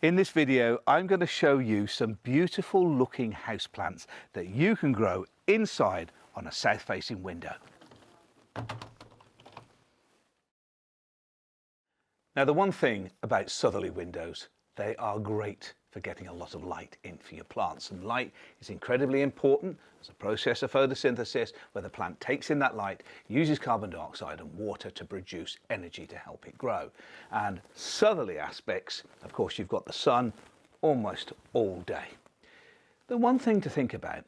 In this video, I'm going to show you some beautiful looking houseplants that you can grow inside on a south-facing window. Now, the one thing about southerly windows, they are great for getting a lot of light in for your plants. And light is incredibly important as a process of photosynthesis where the plant takes in that light, uses carbon dioxide and water to produce energy to help it grow. And southerly aspects, of course, you've got the sun almost all day. The one thing to think about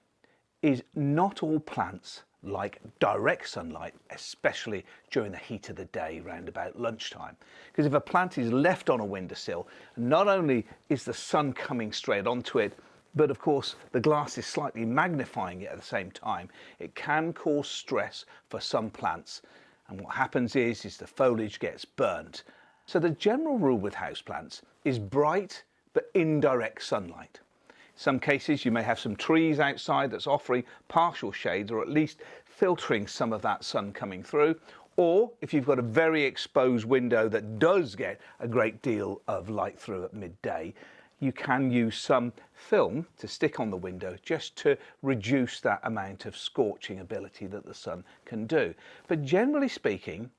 is not all plants like direct sunlight, especially during the heat of the day round about lunchtime. Because if a plant is left on a windowsill, not only is the sun coming straight onto it, but of course the glass is slightly magnifying it at the same time. It can cause stress for some plants. And what happens is the foliage gets burnt. So the general rule with houseplants is bright but indirect sunlight. In some cases you may have some trees outside that's offering partial shades or at least filtering some of that sun coming through. Or if you've got a very exposed window that does get a great deal of light through at midday, you can use some film to stick on the window just to reduce that amount of scorching ability that the sun can do. But generally speaking,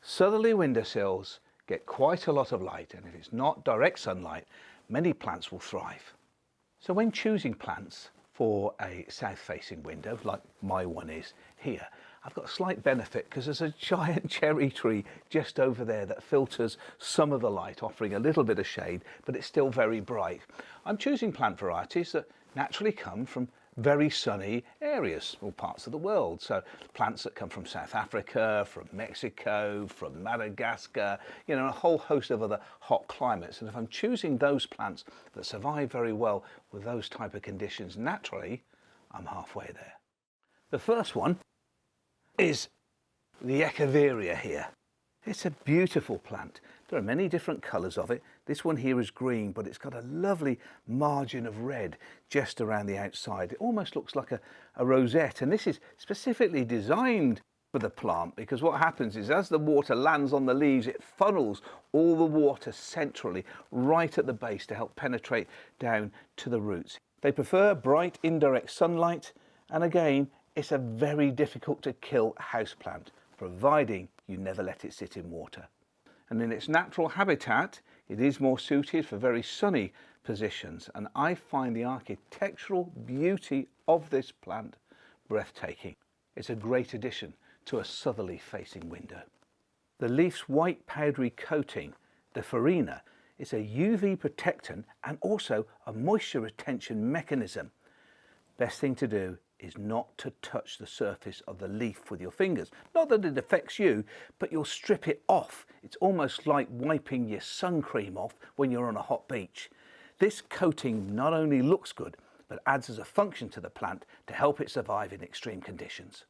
southerly windowsills get quite a lot of light, and if it's not direct sunlight, many plants will thrive. So when choosing plants for a south-facing window, like my one is here, I've got a slight benefit because there's a giant cherry tree just over there that filters some of the light, offering a little bit of shade, but it's still very bright. I'm choosing plant varieties that naturally come from very sunny areas or parts of the world. So plants that come from South Africa, from Mexico, from Madagascar, you know, a whole host of other hot climates. And if I'm choosing those plants that survive very well with those type of conditions, naturally, I'm halfway there. The first one is the Echeveria here. It's a beautiful plant. There are many different colours of it. This one here is green, but it's got a lovely margin of red just around the outside. It almost looks like a rosette, and this is specifically designed for the plant because what happens is as the water lands on the leaves, it funnels all the water centrally right at the base to help penetrate down to the roots. They prefer bright indirect sunlight, and again, it's a very difficult to kill houseplant, providing you never let it sit in water. And in its natural habitat, it is more suited for very sunny positions, and I find the architectural beauty of this plant breathtaking. It's a great addition to a southerly facing window. The leaf's white powdery coating, the farina, is a UV protectant and also a moisture retention mechanism. Best thing to do is not to touch the surface of the leaf with your fingers. Not that it affects you, but you'll strip it off. It's almost like wiping your sun cream off when you're on a hot beach. This coating not only looks good, but adds as a function to the plant to help it survive in extreme conditions.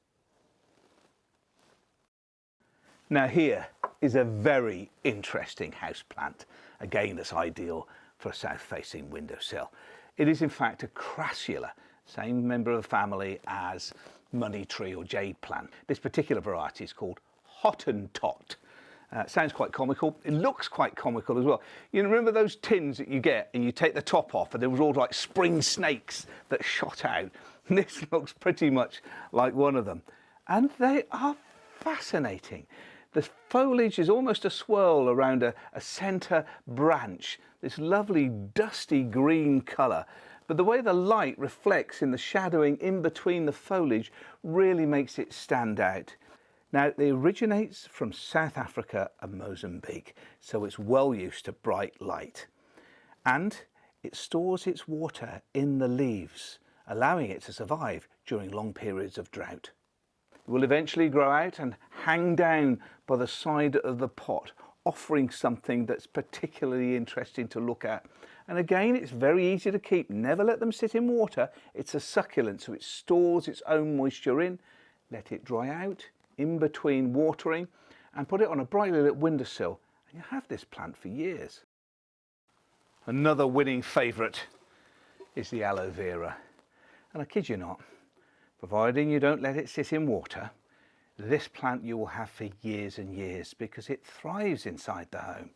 Now here is a very interesting house plant, again that's ideal for a south-facing windowsill. It is in fact a Crassula, same member of the family as money tree or jade plant. This particular variety is called Hottentot. Sounds quite comical. It looks quite comical as well. You remember those tins that you get and you take the top off and there was all like spring snakes that shot out? This looks pretty much like one of them. And they are fascinating. The foliage is almost a swirl around a centre branch, this lovely dusty green colour. But the way the light reflects in the shadowing in between the foliage really makes it stand out. Now, it originates from South Africa and Mozambique, so it's well used to bright light. And it stores its water in the leaves, allowing it to survive during long periods of drought. It will eventually grow out and hang down by the side of the pot, offering something that's particularly interesting to look at. And again, it's very easy to keep. Never let them sit in water. It's a succulent, so it stores its own moisture in. Let it dry out in between watering and put it on a brightly lit windowsill, and you have this plant for years. Another winning favourite is the Aloe Vera. And I kid you not, providing you don't let it sit in water, this plant you will have for years and years because it thrives inside the home.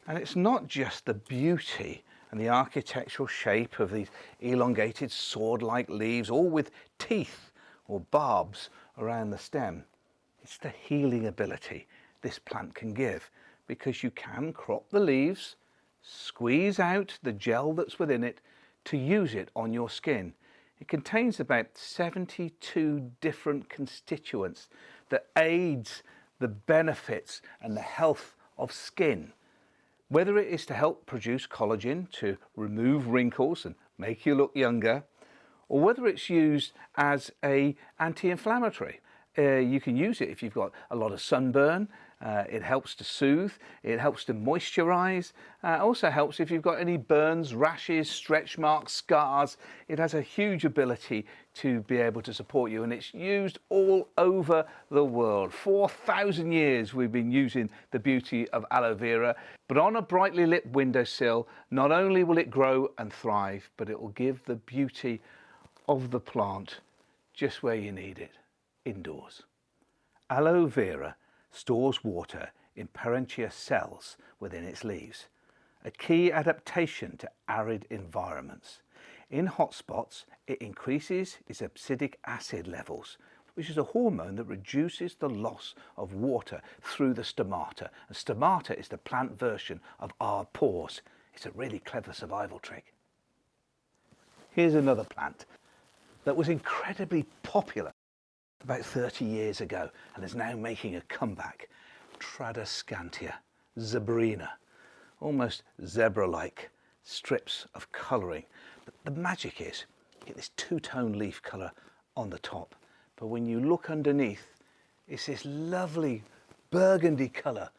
And it's not just the beauty and the architectural shape of these elongated sword-like leaves, all with teeth or barbs around the stem. It's the healing ability this plant can give, because you can crop the leaves, squeeze out the gel that's within it to use it on your skin. It contains about 72 different constituents that aids the benefits and the health of skin. Whether it is to help produce collagen to remove wrinkles and make you look younger, or whether it's used as an anti-inflammatory. You can use it if you've got a lot of sunburn. It helps to soothe, it helps to moisturize, also helps if you've got any burns, rashes, stretch marks, scars. It has a huge ability to be able to support you, and it's used all over the world. 4,000 years we've been using the beauty of aloe vera, but on a brightly lit windowsill, not only will it grow and thrive, but it will give the beauty of the plant just where you need it, indoors. Aloe vera stores water in parenchyma cells within its leaves, a key adaptation to arid environments. In hotspots, it increases its abscisic acid levels, which is a hormone that reduces the loss of water through the stomata. And stomata is the plant version of our pores. It's a really clever survival trick. Here's another plant that was incredibly popular about 30 years ago and is now making a comeback. Tradescantia, zebrina, almost zebra-like strips of colouring. But the magic is you get this two-tone leaf colour on the top, but when you look underneath, it's this lovely burgundy colour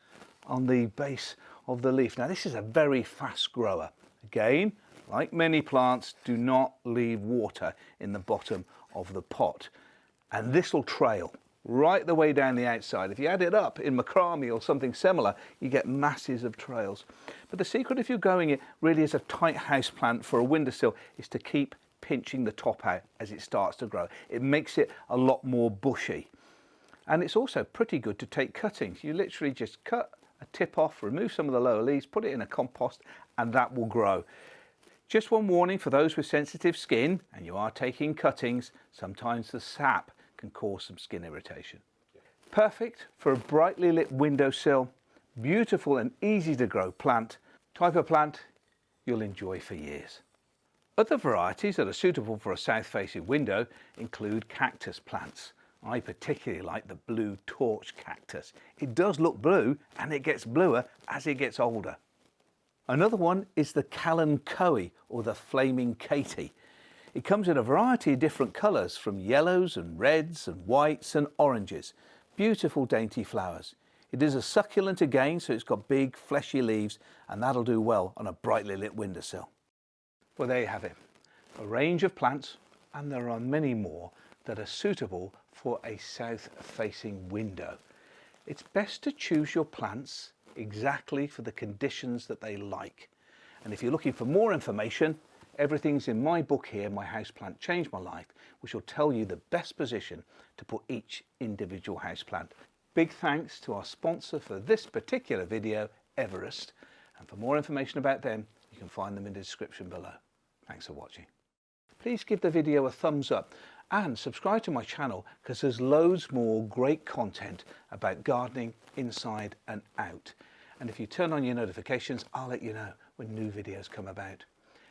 on the base of the leaf. Now this is a very fast grower. Again, like many plants, do not leave water in the bottom of the pot. And this will trail right the way down the outside. If you add it up in macrame or something similar, you get masses of trails. But the secret, if you're growing it really as a tight house plant for a windowsill, is to keep pinching the top out as it starts to grow. It makes it a lot more bushy. And it's also pretty good to take cuttings. You literally just cut a tip off, remove some of the lower leaves, put it in a compost, and that will grow. Just one warning for those with sensitive skin, and you are taking cuttings, sometimes the sap can cause some skin irritation. Perfect for a brightly lit windowsill, beautiful and easy to grow plant, type of plant you'll enjoy for years. Other varieties that are suitable for a south-facing window include cactus plants. I particularly like the blue torch cactus. It does look blue and it gets bluer as it gets older. Another one is the kalanchoe, or the flaming Katie. It comes in a variety of different colours, from yellows and reds and whites and oranges. Beautiful dainty flowers. It is a succulent again, so it's got big fleshy leaves, and that'll do well on a brightly lit windowsill. Well, there you have it. A range of plants, and there are many more that are suitable for a south-facing window. It's best to choose your plants exactly for the conditions that they like. And if you're looking for more information, everything's in my book here, My Houseplant Changed My Life, which will tell you the best position to put each individual houseplant. Big thanks to our sponsor for this particular video, Everest. And for more information about them, you can find them in the description below. Thanks for watching. Please give the video a thumbs up and subscribe to my channel, because there's loads more great content about gardening inside and out. And if you turn on your notifications, I'll let you know when new videos come about.